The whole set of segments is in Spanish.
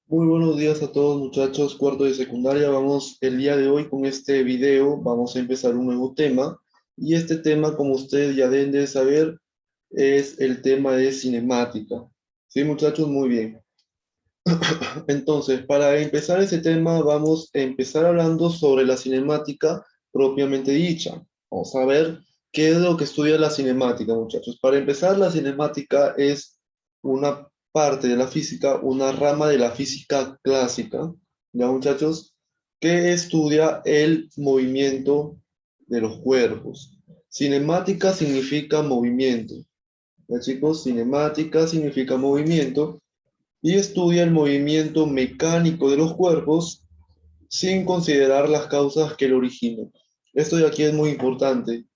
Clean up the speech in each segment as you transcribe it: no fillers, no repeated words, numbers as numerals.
Muy buenos días a todos muchachos, cuarto de secundaria. Vamos el día de hoy con este video, vamos a empezar un nuevo tema. Y este tema, como ustedes ya deben de saber, es el tema de cinemática. ¿Sí, muchachos? Muy bien. Entonces, para empezar ese tema, vamos a empezar hablando sobre la cinemática propiamente dicha. Vamos a ver qué es lo que estudia la cinemática, muchachos. Para empezar, la cinemática es una parte de la física, una rama de la física clásica, ¿ya, muchachos? Que estudia el movimiento de los cuerpos. Cinemática significa movimiento. ¿Ya, chicos? Cinemática significa movimiento y estudia el movimiento mecánico de los cuerpos sin considerar las causas que lo originan. Esto de aquí es muy importante.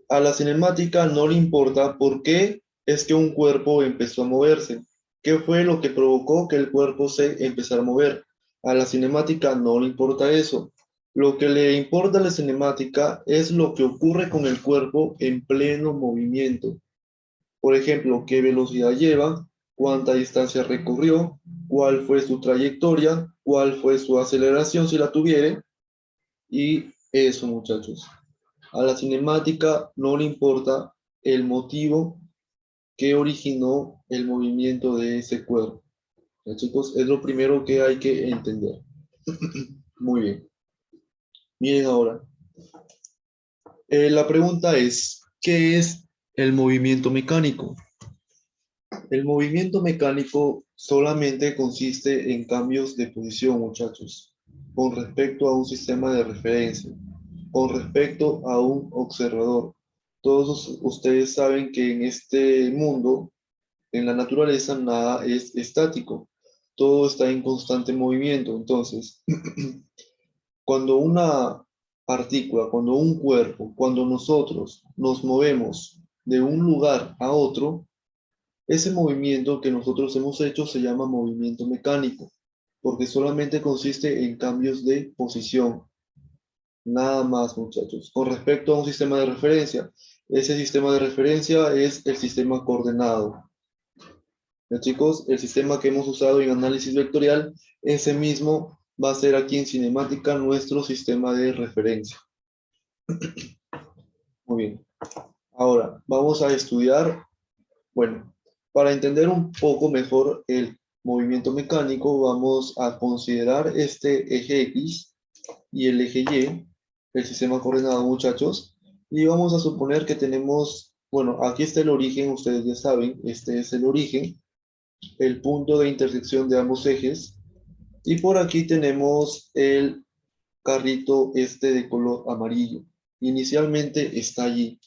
A la cinemática no le importa por qué es que un cuerpo empezó a moverse, qué fue lo que provocó que el cuerpo se empezara a mover. A la cinemática no le importa eso. Lo que le importa a la cinemática es lo que ocurre con el cuerpo en pleno movimiento. Por ejemplo, qué velocidad lleva, cuánta distancia recorrió, cuál fue su trayectoria, cuál fue su aceleración si la tuviere, y eso, muchachos. A la cinemática no le importa el motivo que originó el movimiento de ese cuerpo. ¿Ya, chicos? Es lo primero que hay que entender. Muy bien. Miren ahora. La pregunta es, ¿qué es el movimiento mecánico? El movimiento mecánico solamente consiste en cambios de posición, muchachos, con respecto a un sistema de referencia, con respecto a un observador. Todos ustedes saben que en este mundo, en la naturaleza, nada es estático, todo está en constante movimiento. Entonces, cuando una partícula, cuando un cuerpo, cuando nosotros nos movemos de un lugar a otro, ese movimiento que nosotros hemos hecho se llama movimiento mecánico, porque solamente consiste en cambios de posición. Nada más, muchachos. Con respecto a un sistema de referencia, ese sistema de referencia es el sistema coordenado. ¿Ya, chicos? El sistema que hemos usado en análisis vectorial, ese mismo va a ser aquí en cinemática nuestro sistema de referencia. Muy bien. Ahora, vamos a estudiar. Bueno, para entender un poco mejor el movimiento mecánico, vamos a considerar este eje X y el eje Y, el sistema coordenado, muchachos, y vamos a suponer que tenemos, bueno, aquí está el origen, ustedes ya saben, este es el origen, el punto de intersección de ambos ejes, y por aquí tenemos el carrito este de color amarillo. Inicialmente está allí,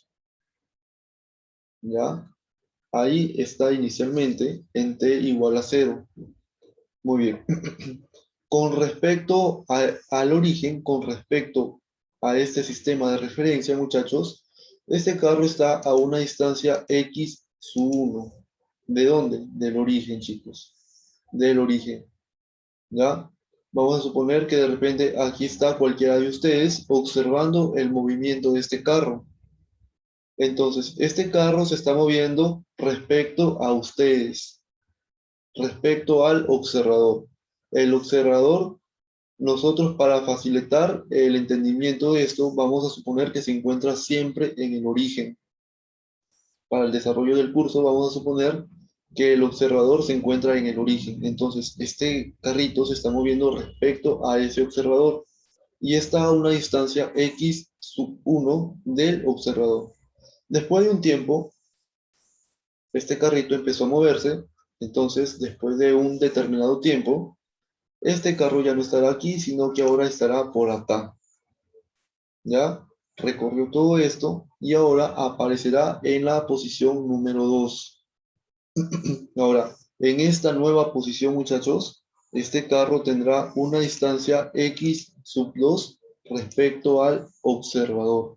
¿ya? Ahí está inicialmente en t igual a 0. Muy bien. Con respecto al origen, con respecto a este sistema de referencia, muchachos, este carro está a una distancia x sub 1. ¿De dónde? Del origen, chicos. Del origen. ¿Ya? Vamos a suponer que de repente aquí está cualquiera de ustedes observando el movimiento de este carro. Entonces, este carro se está moviendo respecto a ustedes, respecto al observador. El observador, nosotros para facilitar el entendimiento de esto, vamos a suponer que se encuentra siempre en el origen. Para el desarrollo del curso, vamos a suponer que el observador se encuentra en el origen. Entonces, este carrito se está moviendo respecto a ese observador y está a una distancia x sub 1 del observador. Después de un tiempo, este carrito empezó a moverse, entonces después de un determinado tiempo, este carro ya no estará aquí, sino que ahora estará por acá. ¿Ya? Recorrió todo esto y ahora aparecerá en la posición número 2. Ahora, en esta nueva posición, muchachos, este carro tendrá una distancia x sub 2 respecto al observador,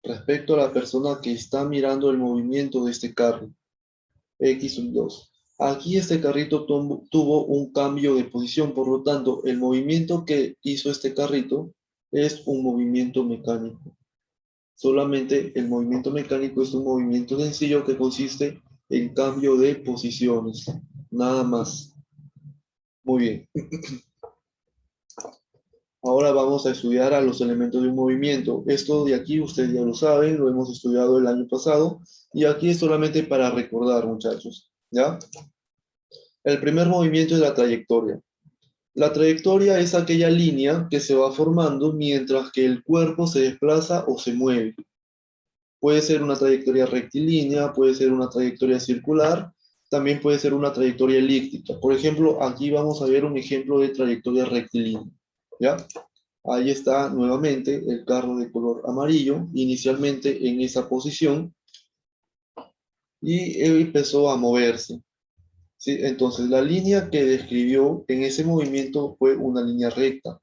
respecto a la persona que está mirando el movimiento de este carro. X sub 2. Aquí este carrito tuvo un cambio de posición, por lo tanto, el movimiento que hizo este carrito es un movimiento mecánico. Solamente el movimiento mecánico es un movimiento sencillo que consiste en cambio de posiciones. nada más. Muy bien. Ahora vamos a estudiar a los elementos de un movimiento. Esto de aquí ustedes ya lo saben, lo hemos estudiado el año pasado, y aquí es solamente para recordar, muchachos, ¿ya? El primer movimiento es la trayectoria. La trayectoria es aquella línea que se va formando mientras que el cuerpo se desplaza o se mueve. Puede ser una trayectoria rectilínea, puede ser una trayectoria circular, también puede ser una trayectoria elíptica. Por ejemplo, aquí vamos a ver un ejemplo de trayectoria rectilínea, ¿ya? Ahí está nuevamente el carro de color amarillo, inicialmente en esa posición, y él empezó a moverse, ¿sí? Entonces, la línea que describió en ese movimiento fue una línea recta.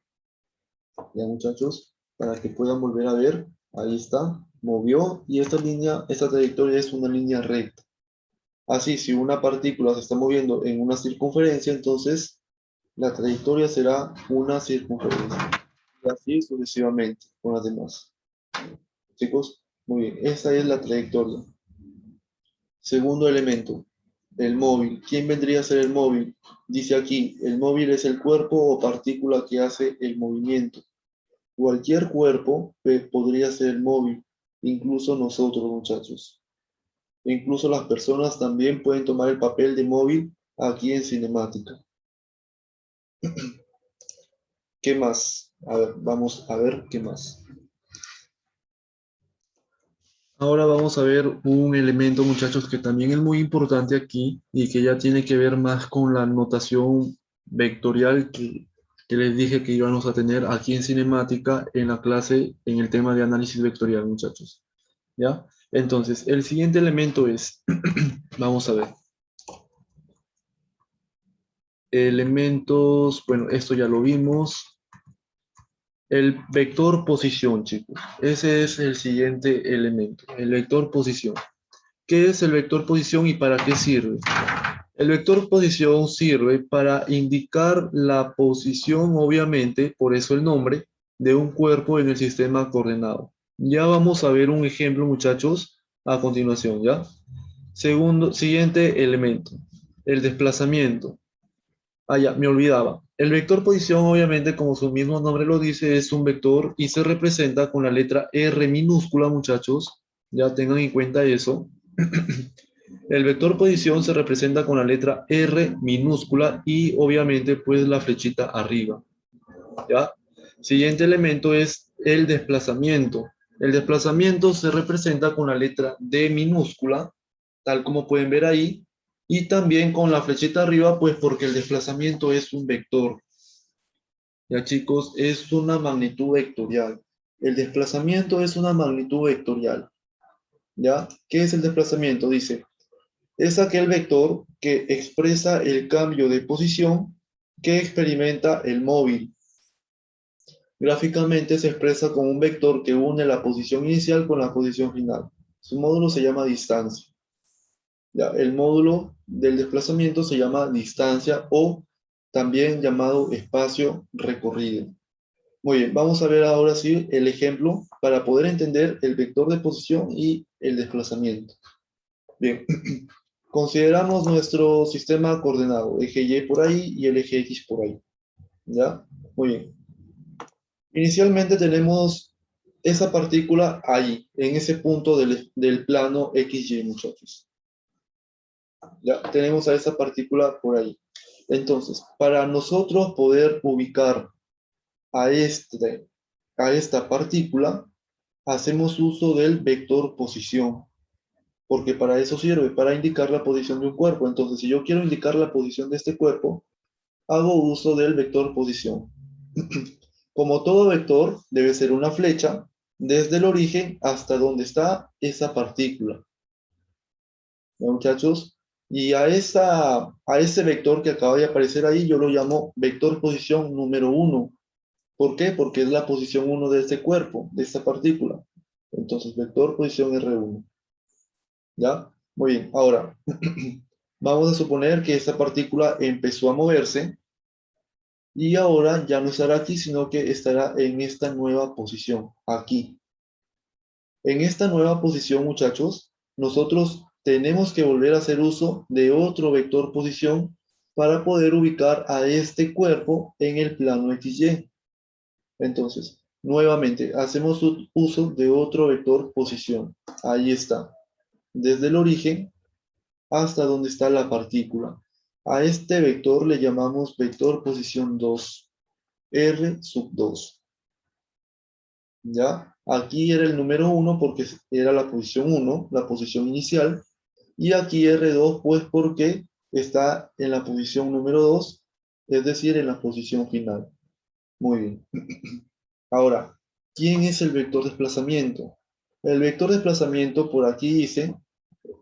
Ya, muchachos, para que puedan volver a ver, ahí está, movió, y esta línea, esta trayectoria es una línea recta. Así, si una partícula se está moviendo en una circunferencia, entonces la trayectoria será una circunferencia. Y así sucesivamente con las demás. Chicos, muy bien, esta es la trayectoria. Segundo elemento, el móvil. ¿Quién vendría a ser el móvil? Dice aquí, el móvil es el cuerpo o partícula que hace el movimiento. Cualquier cuerpo podría ser el móvil, incluso nosotros, muchachos. Incluso las personas también pueden tomar el papel de móvil aquí en cinemática. ¿Qué más? A ver, vamos a ver qué más. Ahora vamos a ver un elemento, muchachos, que también es muy importante aquí y que ya tiene que ver más con la notación vectorial que les dije que íbamos a tener aquí en cinemática en la clase en el tema de análisis vectorial, muchachos. ¿Ya? Entonces, el siguiente elemento es, vamos a ver, elementos, bueno, esto ya lo vimos, el vector posición, chicos. Ese es el siguiente elemento, el vector posición. ¿Qué es el vector posición y para qué sirve? El vector posición sirve para indicar la posición, obviamente, por eso el nombre, de un cuerpo en el sistema coordenado. Ya vamos a ver un ejemplo, muchachos, a continuación, ¿ya? Siguiente elemento, el desplazamiento. Ah, ya, me olvidaba. El vector posición, obviamente, como su mismo nombre lo dice, es un vector y se representa con la letra R minúscula, muchachos. Ya tengan en cuenta eso. El vector posición se representa con la letra R minúscula y obviamente pues la flechita arriba. ¿Ya? Siguiente elemento es el desplazamiento. El desplazamiento se representa con la letra D minúscula, tal como pueden ver ahí, y también con la flechita arriba, pues porque el desplazamiento es un vector. Ya chicos, es una magnitud vectorial. El desplazamiento es una magnitud vectorial. ¿Ya? ¿Qué es el desplazamiento? Dice, es aquel vector que expresa el cambio de posición que experimenta el móvil. Gráficamente se expresa como un vector que une la posición inicial con la posición final. Su módulo se llama distancia. Ya, el módulo del desplazamiento se llama distancia o también llamado espacio recorrido. Muy bien, vamos a ver ahora sí el ejemplo para poder entender el vector de posición y el desplazamiento. Bien, consideramos nuestro sistema coordenado, eje Y por ahí y el eje X por ahí. ¿Ya? Muy bien. Inicialmente tenemos esa partícula ahí, en ese punto del plano XY, muchachos. Ya tenemos a esa partícula por ahí. Entonces, para nosotros poder ubicar a, a esta partícula, hacemos uso del vector posición, porque para eso sirve, para indicar la posición de un cuerpo. Entonces, si yo quiero indicar la posición de este cuerpo, hago uso del vector posición. Como todo vector, debe ser una flecha desde el origen hasta donde está esa partícula. ¿Ya, muchachos? Y a ese vector que acaba de aparecer ahí, yo lo llamo vector posición número 1. ¿Por qué? Porque es la posición 1 de este cuerpo, de esta partícula. Entonces, vector posición R1. ¿Ya? Muy bien. Ahora, vamos a suponer que esta partícula empezó a moverse y ahora ya no estará aquí, sino que estará en esta nueva posición, aquí. En esta nueva posición, muchachos, nosotros tenemos que volver a hacer uso de otro vector posición para poder ubicar a este cuerpo en el plano XY. Entonces, nuevamente, hacemos uso de otro vector posición. Ahí está. Desde el origen hasta donde está la partícula. A este vector le llamamos vector posición 2, R sub 2. ¿Ya? Aquí era el número 1 porque era la posición 1, la posición inicial. Y aquí R2 pues porque está en la posición número 2, es decir, en la posición final. Muy bien. Ahora, ¿quién es el vector desplazamiento? El vector desplazamiento por aquí dice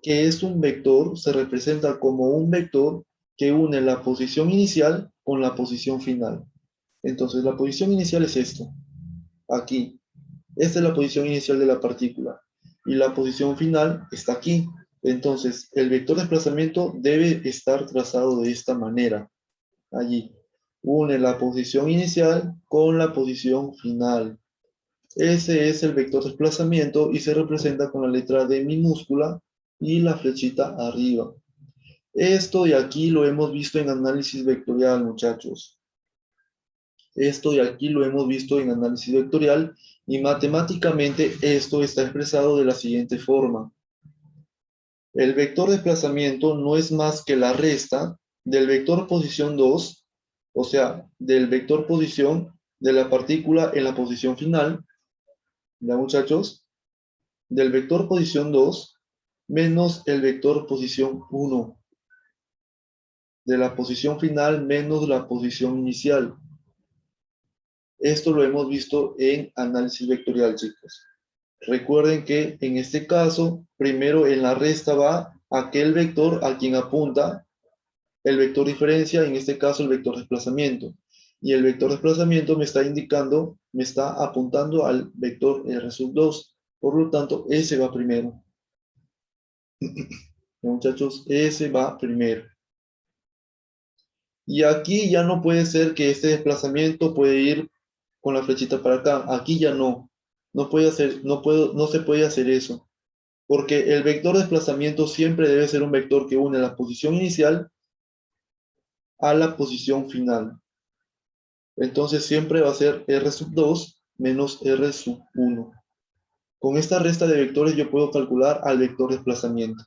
que es un vector, se representa como un vector que une la posición inicial con la posición final. Entonces, la posición inicial es esto, aquí. Esta es la posición inicial de la partícula. Y la posición final está aquí. Entonces, el vector de desplazamiento debe estar trazado de esta manera, allí. Une la posición inicial con la posición final. Ese es el vector de desplazamiento y se representa con la letra D minúscula y la flechita arriba. Esto de aquí lo hemos visto en análisis vectorial, muchachos. Esto de aquí lo hemos visto en análisis vectorial y matemáticamente esto está expresado de la siguiente forma. El vector de desplazamiento no es más que la resta del vector posición 2, o sea, del vector posición de la partícula en la posición final, ¿ya muchachos? Del vector posición 2 menos el vector posición 1, de la posición final menos la posición inicial. Esto lo hemos visto en análisis vectorial, chicos. Recuerden que en este caso, primero en la resta va aquel vector a quien apunta el vector diferencia, en este caso el vector desplazamiento. Y el vector desplazamiento me está indicando, me está apuntando al vector R sub 2. Por lo tanto, ese va primero. Muchachos, ese va primero. Y aquí ya no puede ser que este desplazamiento puede ir con la flechita para acá. Aquí ya no. No puede hacer, no se puede hacer eso. Porque el vector de desplazamiento siempre debe ser un vector que une la posición inicial a la posición final. Entonces siempre va a ser R sub 2 menos R sub 1. Con esta resta de vectores yo puedo calcular al vector de desplazamiento.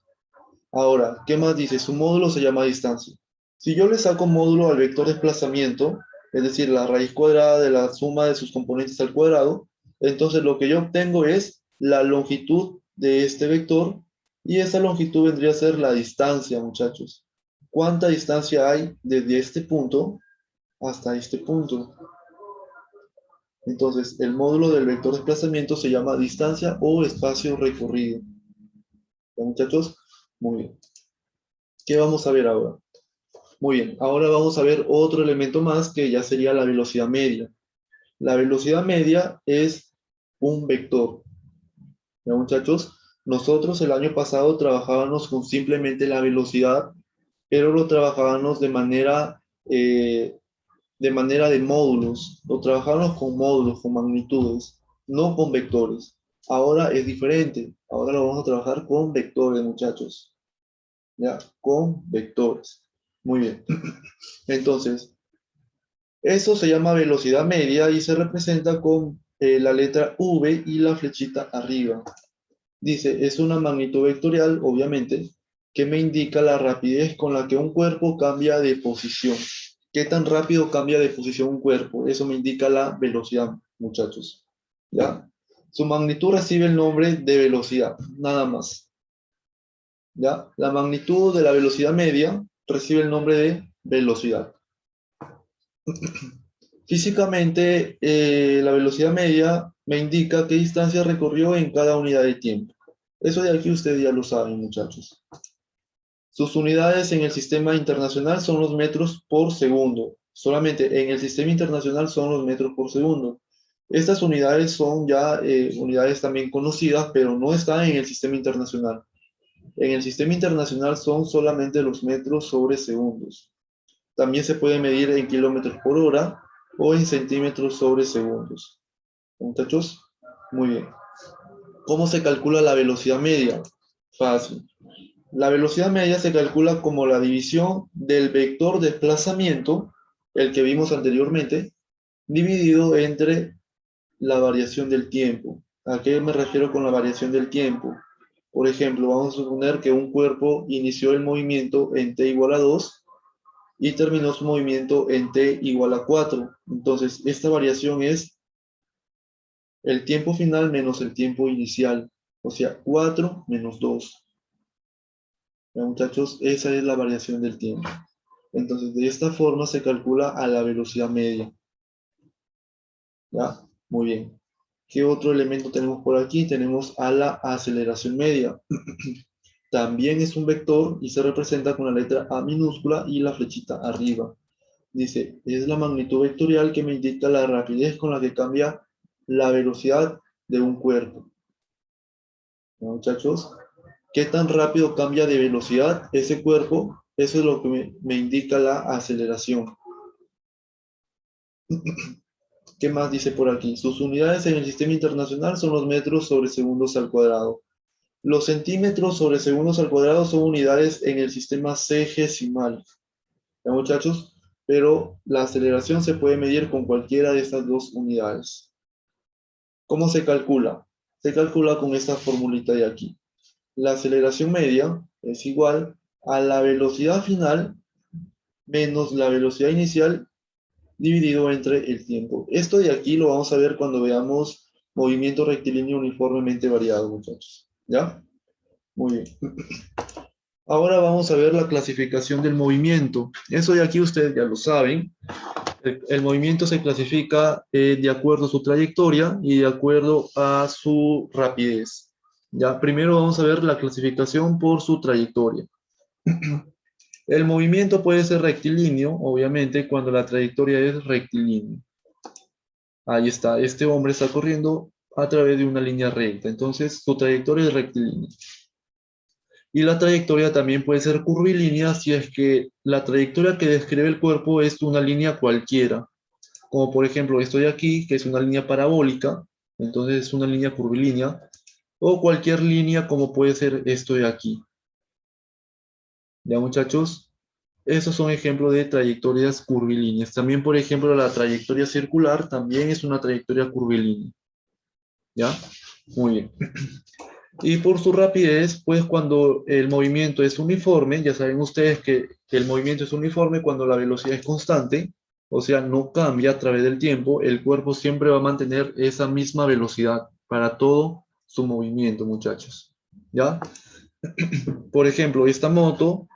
Ahora, ¿qué más dice? Su módulo se llama distancia. Si yo le saco módulo al vector de desplazamiento, es decir, la raíz cuadrada de la suma de sus componentes al cuadrado, entonces lo que yo obtengo es la longitud de este vector y esa longitud vendría a ser la distancia, muchachos. ¿Cuánta distancia hay desde este punto hasta este punto? Entonces, el módulo del vector de desplazamiento se llama distancia o espacio recorrido. ¿Ya, muchachos? Muy bien. ¿Qué vamos a ver ahora? Muy bien, ahora vamos a ver otro elemento más que ya sería la velocidad media. La velocidad media es un vector. ¿Ya, muchachos? Nosotros el año pasado trabajábamos con simplemente la velocidad, pero lo trabajábamos de manera de módulos. Lo trabajábamos con módulos, con magnitudes, no con vectores. Ahora es diferente. Ahora lo vamos a trabajar con vectores, muchachos. ¿Ya? Con vectores. Muy bien. Entonces, eso se llama velocidad media y se representa con la letra V y la flechita arriba. Dice, es una magnitud vectorial, obviamente, que me indica la rapidez con la que un cuerpo cambia de posición. ¿Qué tan rápido cambia de posición un cuerpo? Eso me indica la velocidad, muchachos. ¿Ya? Su magnitud recibe el nombre de velocidad, nada más. ¿Ya? La magnitud de la velocidad media recibe el nombre de velocidad. Físicamente, la velocidad media me indica qué distancia recorrió en cada unidad de tiempo. Eso de aquí ustedes ya lo saben, muchachos. Sus unidades en el sistema internacional son los metros por segundo. Solamente en el sistema internacional son los metros por segundo. Estas unidades son ya unidades también conocidas, pero no están en el sistema internacional. En el sistema internacional son solamente los metros sobre segundos. También se puede medir en kilómetros por hora o en centímetros sobre segundos. Muchachos, muy bien. ¿Cómo se calcula la velocidad media? Fácil. La velocidad media se calcula como la división del vector desplazamiento, el que vimos anteriormente, dividido entre la variación del tiempo. ¿A qué me refiero con la variación del tiempo? Por ejemplo, vamos a suponer que un cuerpo inició el movimiento en t igual a 2 y terminó su movimiento en t igual a 4. Entonces, esta variación es el tiempo final menos el tiempo inicial, o sea, 4 menos 2. ¿Ya, muchachos? Esa es la variación del tiempo. Entonces, de esta forma se calcula a la velocidad media. ¿Ya? Muy bien. ¿Qué otro elemento tenemos por aquí? Tenemos a la aceleración media. También es un vector y se representa con la letra A minúscula y la flechita arriba. Dice, es la magnitud vectorial que me indica la rapidez con la que cambia la velocidad de un cuerpo. ¿Ya, muchachos? ¿Qué tan rápido cambia de velocidad ese cuerpo? Eso es lo que me indica la aceleración. ¿Qué más dice por aquí? Sus unidades en el sistema internacional son los metros sobre segundos al cuadrado. Los centímetros sobre segundos al cuadrado son unidades en el sistema sexagesimal. ¿Ya, muchachos? Pero la aceleración se puede medir con cualquiera de estas dos unidades. ¿Cómo se calcula? Se calcula con esta formulita de aquí. La aceleración media es igual a la velocidad final menos la velocidad inicial dividido entre el tiempo. Esto de aquí lo vamos a ver cuando veamos movimiento rectilíneo uniformemente variado, muchachos. ¿Ya? Muy bien. Ahora vamos a ver la clasificación del movimiento. Eso de aquí ustedes ya lo saben. El movimiento se clasifica de acuerdo a su trayectoria y de acuerdo a su rapidez. Ya, primero vamos a ver la clasificación por su trayectoria. El movimiento puede ser rectilíneo, obviamente, cuando la trayectoria es rectilínea. Ahí está, este hombre está corriendo a través de una línea recta, entonces su trayectoria es rectilínea. Y la trayectoria también puede ser curvilínea si es que la trayectoria que describe el cuerpo es una línea cualquiera. Como por ejemplo esto de aquí, que es una línea parabólica, entonces es una línea curvilínea, o cualquier línea como puede ser esto de aquí. ¿Ya, muchachos? Esos son ejemplos de trayectorias curvilíneas. También, por ejemplo, la trayectoria circular también es una trayectoria curvilínea. ¿Ya? Muy bien. Y por su rapidez, pues cuando el movimiento es uniforme, ya saben ustedes que el movimiento es uniforme cuando la velocidad es constante, o sea, no cambia a través del tiempo, el cuerpo siempre va a mantener esa misma velocidad para todo su movimiento, muchachos. ¿Ya? Por ejemplo, esta moto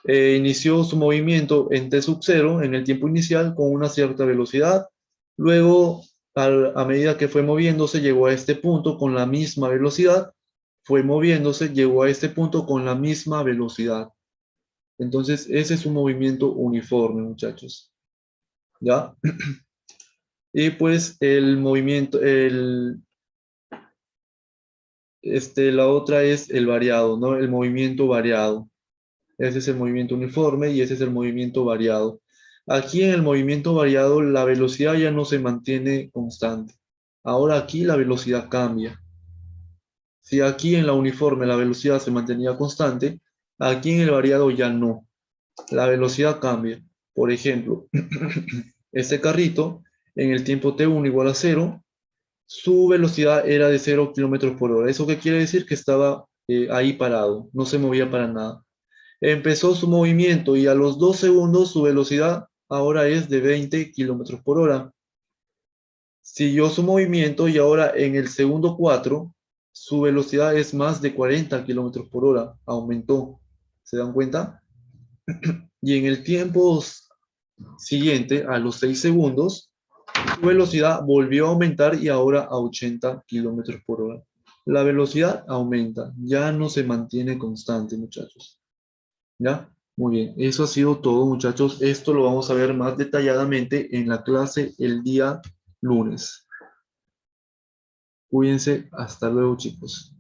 inició su movimiento en T sub 0 en el tiempo inicial con una cierta velocidad. Luego, a medida que fue moviéndose, llegó a este punto con la misma velocidad. Fue moviéndose, llegó a este punto con la misma velocidad. Entonces, ese es un movimiento uniforme, muchachos. ¿Ya? Y pues el movimiento, la otra es el variado, ¿no? El movimiento variado. Ese es el movimiento uniforme y ese es el movimiento variado. Aquí en el movimiento variado la velocidad ya no se mantiene constante. Ahora aquí la velocidad cambia. Si aquí en la uniforme la velocidad se mantenía constante, aquí en el variado ya no. La velocidad cambia. Por ejemplo, este carrito en el tiempo t1 igual a 0, su velocidad era de 0 kilómetros por hora. ¿Eso qué quiere decir? Que estaba ahí parado, no se movía para nada. Empezó su movimiento y a los 2 segundos su velocidad ahora es de 20 kilómetros por hora. Siguió su movimiento y ahora en el segundo 4 su velocidad es más de 40 kilómetros por hora. Aumentó. ¿Se dan cuenta? Y en el tiempo siguiente, a los 6 segundos, su velocidad volvió a aumentar y ahora a 80 kilómetros por hora. La velocidad aumenta, ya no se mantiene constante, muchachos. ¿Ya? Muy bien, eso ha sido todo, muchachos. Esto lo vamos a ver más detalladamente en la clase el día lunes. Cuídense, hasta luego, chicos.